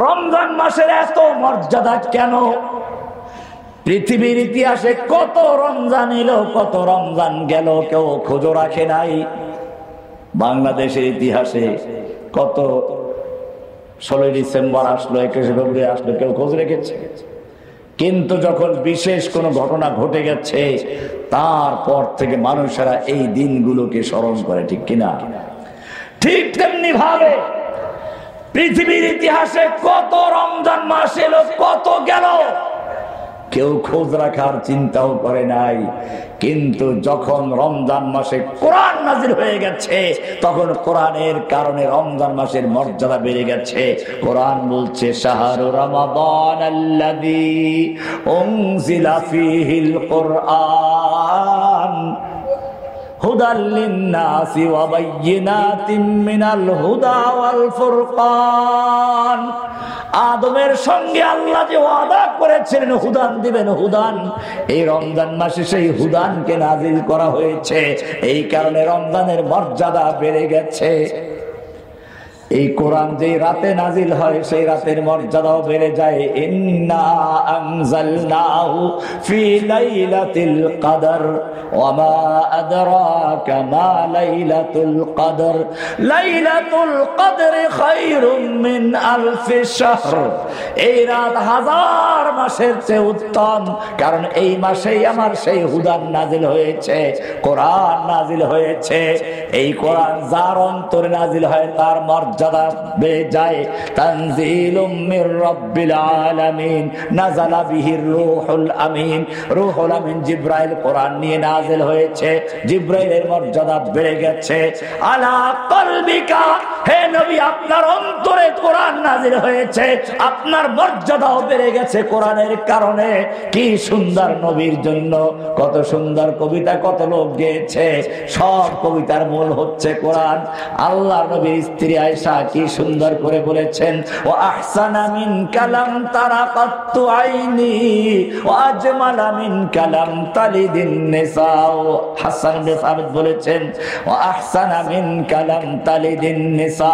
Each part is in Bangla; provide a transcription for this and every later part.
রমজান মাসের এত মর্যাদা কেন? পৃথিবীর ইতিহাসে কত রমজান এলো, কত রমজান গেল, কেউ খোঁজ রাখে নাই। বাংলাদেশের ইতিহাসে কত 16 ডিসেম্বর আসলো, 21 ফেব্রুয়ারি আসলো, কেউ খোঁজ রেখেছে? কিন্তু যখন বিশেষ কোনো ঘটনা ঘটে গেছে, তারপর থেকে মানুষেরা এই দিনগুলোকে স্মরণ করে, ঠিক কিনা? ঠিক তেমনি ভাবে পৃথিবীর ইতিহাসে কত রমজান মাস এলো, কত গেল, কেউ খোঁজ রাখার চিন্তাও করে নাই। কিন্তু যখন রমজান মাসে কোরআন নাজিল হয়ে গেছে, তখন কোরআনের কারণে রমজান মাসের মর্যাদা বেড়ে গেছে। কোরআন বলছে, শাহরু রমাদান আল্লাযী উনজিলা ফীহিল কোরআন হুদাল লিন-নাসি ওয়া বায়্যিনাতিন মিনাল হুদা ওয়াল ফুরকান। আদমের সঙ্গে আল্লাহ যে ওয়াদা করেছিলেন হুদান দিবেন, হুদান, এই রমজান মাসে সেই হুদানকে নাজিল করা হয়েছে। এই কারণে রমজানের মর্যাদা বেড়ে গেছে। এই কোরআন যে রাতে নাজিল হয়, সেই রাতের মর্যাদাও বেড়ে যায়। ইন্না আনজালনাহু ফি লাইলাতিল কদর ওয়া মা আদরাকা মা লাইলাতুল কদর লাইলাতুল কদরি খায়রুম মিন আলফি শাহর। এই রাত হাজার মাসের চেয়ে উত্তম, কারণ এই মাসেই আমার সেই হুদান নাজিল হয়েছে, কোরআন নাজিল হয়েছে। এই কোরআন যার অন্তরে নাজিল হয়, তার মর্যাদা বেড়ে যায়। তানজিলুম মির রাব্বিল আলামিন নাযালা বিহির রূহুল আমিন। রূহুল আমিন জিবরাইল কোরআন নিয়ে নাজিল হয়েছে, জিবরাইলের মর্যাদা বেড়ে গেছে। আলা কলবিকা, হে নবী, আপনার অন্তরে কোরআন নাজিল হয়েছে, আপনার মর্যাদাও বেড়ে গেছে কোরআনের কারণে। কি সুন্দর নবীর জন্য কত সুন্দর কবিতা কত লোক গেয়েছে, সব কবিতার মূল হচ্ছে কোরআন। আল্লাহ নবীর স্ত্রী আয়েশা কি সুন্দর করে বলেছেন, ও আহসানা মিন কালাম তারাকাতু আইনি ও আজমালা মিন কালাম তালিদিন নিসা। হাসান ইবনে সাবিত বলেছেন, ও আহসানা মিন কালাম তালিদিন নিসা।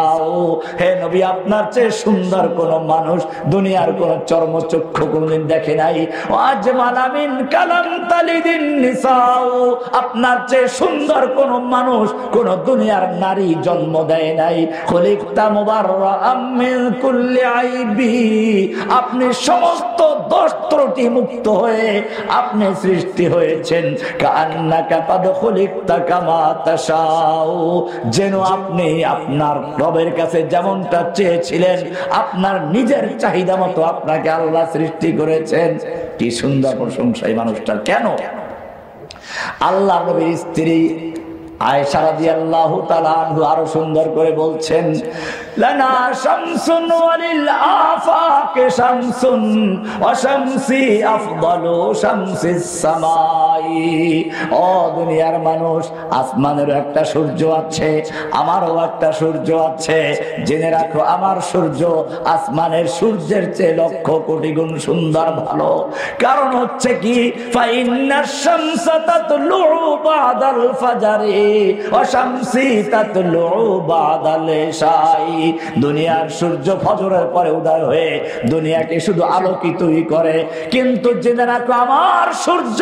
হে নবী, আপনার চেয়ে সুন্দর কোন মানুষ দুনিয়ার কোন চর্মচক্ষু কোনদিন দেখে নাই। ও আজমালা মিন কালাম তালিদিন নিসা, আপনার চেয়ে সুন্দর কোন মানুষ কোন দুনিয়ার নারী জন্ম দেয় নাই। খলিকতা মুবাররাআম মিন কুল্লি আইবি, আপনি সমস্ত দোষ ত্রুটি মুক্ত হয়ে আপনি সৃষ্টি হয়েছেন। কাআন্নাকা কাদ খুলিকতা কামা তাশাউ, যেন আপনি আপনার রবের কাছে যেমনটা চেয়েছিলেন, আপনার নিজের চাহিদা মতো আপনাকে আল্লাহ সৃষ্টি করেছেন। কি সুন্দর প্রশংসা এই মানুষটার। কেন? আল্লাহ নবীর স্ত্রী আয়েশা রাদিয়াল্লাহু তাআলা আনহা আরো সুন্দর করে বলছেন, লানা শামসুন ওয়ালিল আফাকে শামসুন ওয়া শামসি আফদালু শামসিস সামাই। ও দুনিয়ার মানুষ, আসমানের একটা সূর্য আছে, আমারও একটা সূর্য আছে। জেনে রাখো, আমার সূর্য আসমানের সূর্যের চেয়ে লক্ষ কোটি গুণ সুন্দর, ভালো। কারণ হচ্ছে কি, ফাইন্নাশ শামসা তাতলু বাদাল ফাজরি ওয়া শামসি তাতলু বাদাল ইশাই। দুনিয়ার সূর্য ফজরের পরে উদয় হয়ে দুনিয়াকে শুধু আলোকিতই করে, কিন্তু জেনে রাখো, আমার সূর্য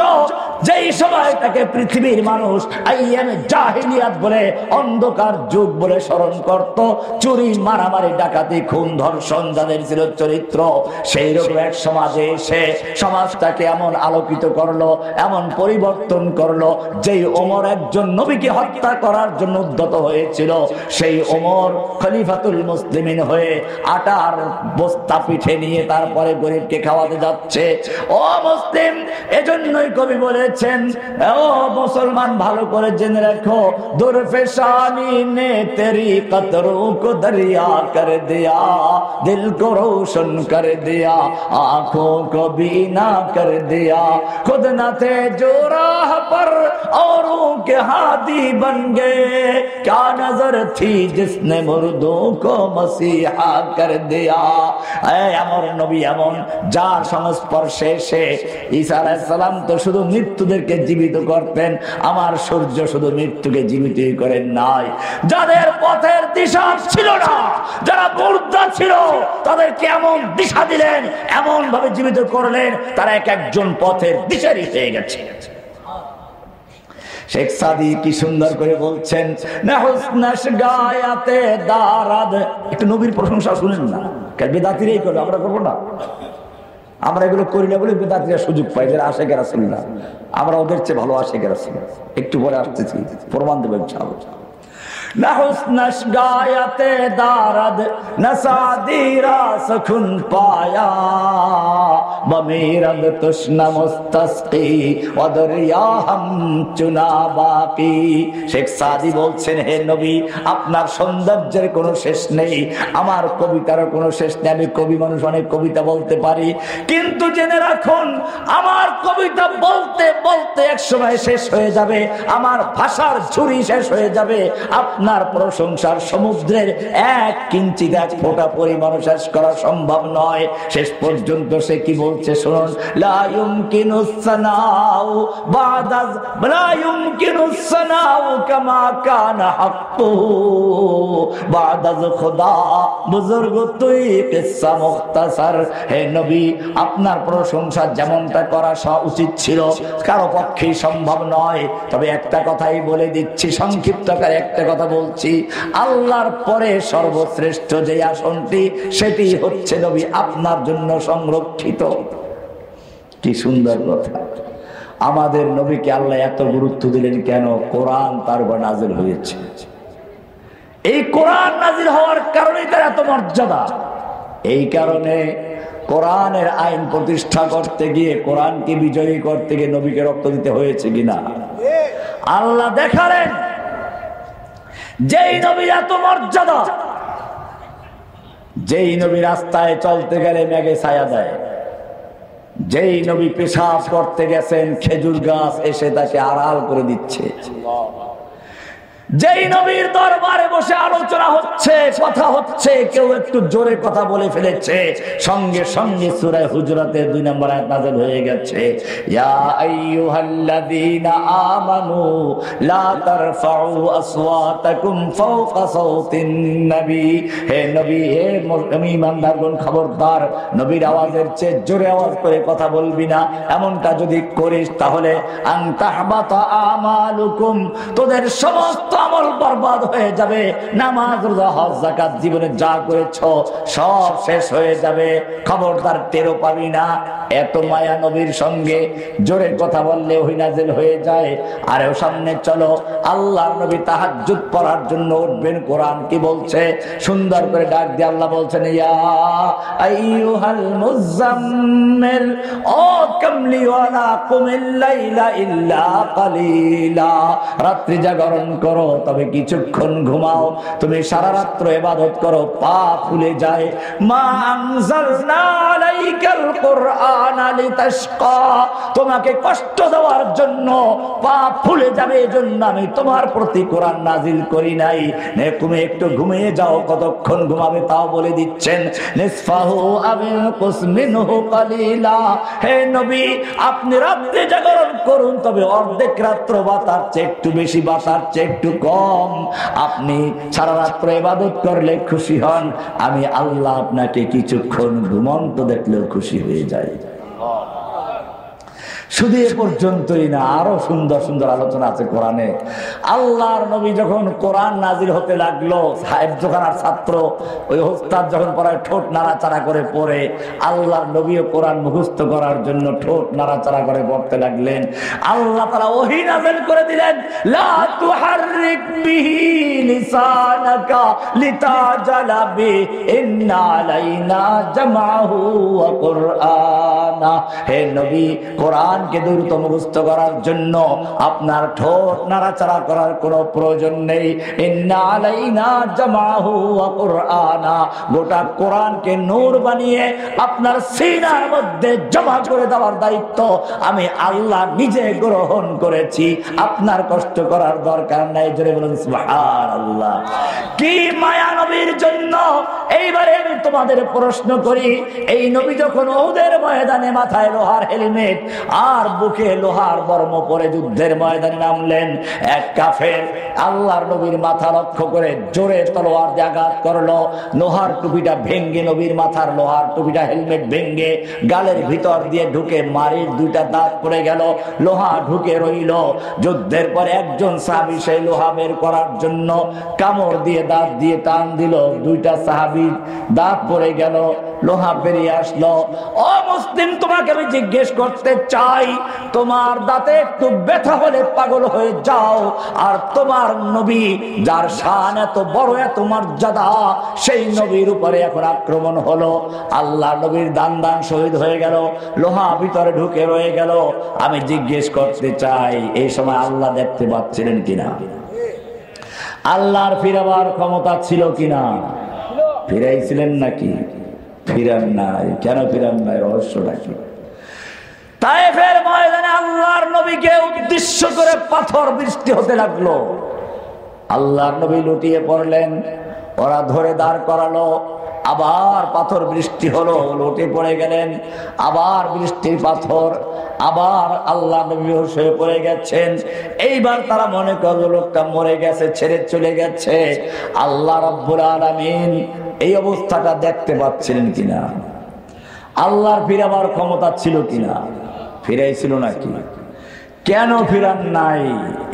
যেই সময়টাকে পৃথিবীর মানুষ আইয়ামে জাহিলিয়াত বলে, অন্ধকার যুগ বলে স্মরণ করত, চুরি মারামারি ডাকাতি খুন ধর্ষণ যাদের ছিল চরিত্র, সেই রকম এক সমাজে এসে সমাজটাকে এমন আলোকিত করলো, এমন পরিবর্তন করলো, যেই ওমর একজন নবীকে হত্যা করার জন্য উদ্যত হয়েছিল, সেই ওমর খলিফাতুল মুসলিমিন হয়ে আটার বস্তা পিঠে নিয়ে তারপরে গরিবকে খাওয়াতে যাচ্ছে। ও মুসলিম, এজন্যই কবি বলেছেন, ও মুসলমান, ভালো করে জেনে রাখো, দুরফেশানি নে তেরি কতরু কো দরিয়া কর দিয়া, দিল কো রোशन कर दिया, आंखों को बीना कर दिया, खुद न थे जो राह पर औरों के हादी बन गए, क्या नजर थी जिसने मुर्दों को मसीहा कर दिया। আমার নবী এমন, যার সংস্পর্শে এসে ঈসা আলাইহিস সালাম তো শুধু মৃত্যু মৃত্যুদেরকে জীবিত করতেন, আমার সূর্য শুধু মৃত্যুকে জীবিতই করেন নাই। যাদের পথের দিশা ছিল না, যারা মুর্দা ছিল, তাদেরকে এমন দিশা দিলেন, এমন ভাবে জীবিত করলেন, তারা এক একজন পথের দিশারি হয়ে গেছে। শেখ সাদি কি সুন্দর করে বলছেন, একটু নবীর প্রশংসা শুনেন না, বেদাতিরাই করবে, আমরা করবো না। আমরা এগুলো করি না বলে বেদাতিরা সুযোগ পাই, যারা আশেখ রাসূলুল্লাহ, আমরা ওদের চেয়ে ভালো আশেখ রাসূলুল্লাহ। একটু পরে আসতেছি, প্রমাণ দেবো ইনশাআল্লাহ। نحس گایتے دارد نسادیرا سکن پایا بمیرد تشن مستسقی ودریا ہم چنا باقی। শেখ সাদি বলছেন, হে নবী, আপনার সৌন্দর্যের কোনো শেষ নেই, আমার কবিতারও কোনো শেষ নেই। আমি কবি মানুষ, অনেক কবিতা বলতে পারি, কিন্তু জেনে রাখুন, আমার কবিতা বলতে বলতে এক সময় শেষ হয়ে যাবে, আমার ভাষার ঝুড়ি শেষ হয়ে যাবে। আপনার প্রশংসার সমুদ্রের এক কিঞ্চিত এক ফোঁটা পরিমাণ শেষ করা সম্ভব নয়। শেষ পর্যন্ত সে কি বলছে শুনুন, লা ইউমকিনুস সানাউ বাদাজ লা ইউমকিনুস সানাউ কামা কানা হাক্কুহু বাদাজ খোদা বুজুর্গ তুই কিসসা মুখতাসার। হে নবী, আপনার প্রশংসা যেমনটা করা উচিত ছিল কারো পক্ষেই সম্ভব নয়। তবে একটা কথাই বলে দিচ্ছি, সংক্ষিপ্তকারে একটা কথা বলছি, আল্লাহর পরে সর্বশ্রেষ্ঠ যে আসনটি, সেটি হচ্ছে নবী আপনার জন্য সংরক্ষিত। কি সুন্দর কথা! আমাদের নবীকে আল্লাহ এত গুরুত্ব দিলেন কেন? কোরআন তার উপর নাজিল হয়েছে। এই কোরআন নাজিল হওয়ার কারণেই তার এত মর্যাদা। এই কারণে কোরআনের আইন প্রতিষ্ঠা করতে গিয়ে, কোরআনকে বিজয়ী করতে গিয়ে নবীকে রক্ত দিতে হয়েছে কিনা? আল্লাহ দেখালেন যেই নবীর এত মর্যাদা, যেই নবী রাস্তায় চলতে গেলে মেঘে ছায়া দেয়, যেই নবী পেশাব করতে গেছেন খেজুর গাছ এসে তাকে আড়াল করে দিচ্ছে, যেই নবীর দরবারে বসে আলোচনা হচ্ছে, কথা হচ্ছে, কেউ একটু জোরে কথা বলে ফেলেছে, সঙ্গে সঙ্গে সূরা হুজুরাতের 2 নম্বর আয়াত নাযিল হয়ে গেছে, ইয়া আইয়ুহাল্লাযীনা আমানু লা তারফাউ আসওয়াতাকুম ফাওকা সাওতিন নবী। হে নবী, হে ঈমানদারগণ, খবরদার, নবীর আওয়াজের চেয়ে জোরে আওয়াজ করে কথা বলবি না। এমনটা যদি করিস তাহলে আন তাহবাতা আমালুকুম, তোদের সমস্ত আমল বরবাদ হয়ে যাবে। নামাজ, রোজা, হজ, যাকাত, জীবনে যা করেছো সব শেষ হয়ে যাবে। খবরদার, টেরও পাবি না। এত মায়া নবীর সঙ্গে, জোরে কথা বললে ওহী নাযিল হয়ে যায়। আর সামনে চলো, আল্লাহর নবী তাহাজ্জুদ পড়ার জন্য উঠবেন। কোরআন কি বলছে? সুন্দর করে ডাক দিয়ে আল্লাহ বলছেন, ইয়া আইয়ুহাল মুযাম্মিল, ও কামলিওয়ালা, কুমিল লাইলা ইল্লা কালিলা, রাত্রি জাগরণ করো তবে কিছুক্ষণ ঘুমাও। তুমি সারা রাত্র ইবাদত করো, পা ফুলে যায়। মা আনজালনা আলাইকাল কুরআনা লিতাশকা, তোমাকে কষ্ট দেওয়ার জন্য, পা ফুলে যাবে এজন্য আমি তোমার প্রতি কোরআন নাজিল করি নাই। তুমি একটু ঘুমিয়ে যাও। কতক্ষণ ঘুমাবে তাও বলে দিচ্ছেন, নিসফাহু আও ইনকুস মিনহু কালিলা। হে নবী, আপনি রাত্রি জাগরণ করুন, তবে অর্ধেক রাত্র বা তার চেয়ে একটু বেশি বা তার চেয়ে একটু কম। আপনি সারা রাত্র ইবাদত করলে খুশি হন, আমি আল্লাহ আপনাকে কিছুক্ষণ ঘুমন্ত দেখলেও খুশি হয়ে যাই। শুধু এ পর্যন্তই না, আরো সুন্দর সুন্দর আলোচনা আছে কোরআনে। আল্লাহর নবী যখন কোরআন নাজিল হতে লাগলো, সাহেবখানার ছাত্র ওই ওস্তাদ যখন পড়ায় ঠোঁট নাড়াচাড়া করে পড়ে, আল্লাহর নবীও কোরআন মুখস্থ করার জন্য ঠোঁট নাড়াচাড়া করে পড়তে লাগলেন। আল্লাহ তাআলা ওহী নাজিল করে দিলেন, লা তুহাররিক বিহি লিসানাকা লিতাজালা বি ইন্না আলাইনা জামাহু ওয়া কুরআনা। হে নবী, কোরআনকে দ্রুত মুখস্থ করার জন্য আপনার ঠোঁট নাড়াচাড়া করার কোনো প্রয়োজন নেই। ইন্না আলাইনা জামাহু ওয়া কুরআনা, গোটা কোরআনকে নূর বানিয়ে আপনার সিনার মধ্যে জমা করে দেওয়ার দায়িত্ব আমি আল্লাহ নিজে গ্রহণ করেছি। আপনার কষ্ট করার দরকার নাই। জোরে বলুন সুবহানাল্লাহ। কি মায়া নবী নবীর জন্য। এইবারে আমি তোমাদের প্রশ্ন করি, এই নবী যখন উহুদের ময়দানে মাথায় লোহার হেলমেট আর বুকে লোহার বর্ম পরে যুদ্ধের ময়দানে নামলেন, এক কাফের আল্লাহর নবীর মাথা লক্ষ্য করে জোরে তলোয়ার দিয়ে আঘাত করলো। লোহার টুপিটা ভেঙ্গে, নবীর মাথার লোহার টুপিটা হেলমেট ভেঙ্গে গালের ভিতর দিয়ে ঢুকে মারির দুইটা দাঁত পড়ে গেল, লোহা ঢুকে রইল। যুদ্ধের পরে একজন সাহাবী সেই লোহা বের করার জন্য কামড় দিয়ে দাঁত দিয়ে টান দিল, দুইটা সাহাবীর দাঁত পড়ে গেল, লোহা বেরিয়ে আসলো। ও মুসলিম, তোমাকে আমি জিজ্ঞেস করতে চাই, তোমার দাঁতে একটু ব্যথা হলে পাগল হয়ে যাও, আর তোমার নবী যার শান এত বড়, এত মর্যাদা, সেই নবীর উপরে এখন আক্রমণ হলো। আল্লাহ নবীর দান শহীদ হয়ে গেল, লোহা ভিতরে ঢুকে রয়ে গেল। আমি জিজ্ঞেস করতে চাই, এই সময় আল্লাহ দেখতে পাচ্ছিলেন কিনা? আল্লাহর ফিরাবার ক্ষমতা ছিল কিনা? ফিরাইছিলেন নাকি? ফিরান নাই। কেন ফিরান নাই? রহস্যটা কি? তায়েফের ময়দানে আল্লাহর নবীকে উদ্দেশ্য করে পাথর বৃষ্টি হতে লাগলো। আল্লাহর নবী লুটিয়ে পড়লেন, ওরা ধরে দাঁড় করালো, আবার পাথর বৃষ্টি হলো, লুটে পড়ে গেলেন, আবার বৃষ্টির পাথর, আবার আল্লাহ নবী শুয়ে পড়ে গেছেন। এইবার তারা মনে করলো লোকটা মরে গেছে, ছেড়ে চলে গেছে। আল্লাহ রাব্বুল আলামিন এই অবস্থাটা দেখতে পাচ্ছিলেন কিনা? আল্লাহর ফিরাবার ক্ষমতা ছিল কিনা? ফিরাইছিল নাকি? কেন ফিরান নাই?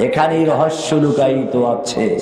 এখানেই রহস্য লুকায়িত আছে।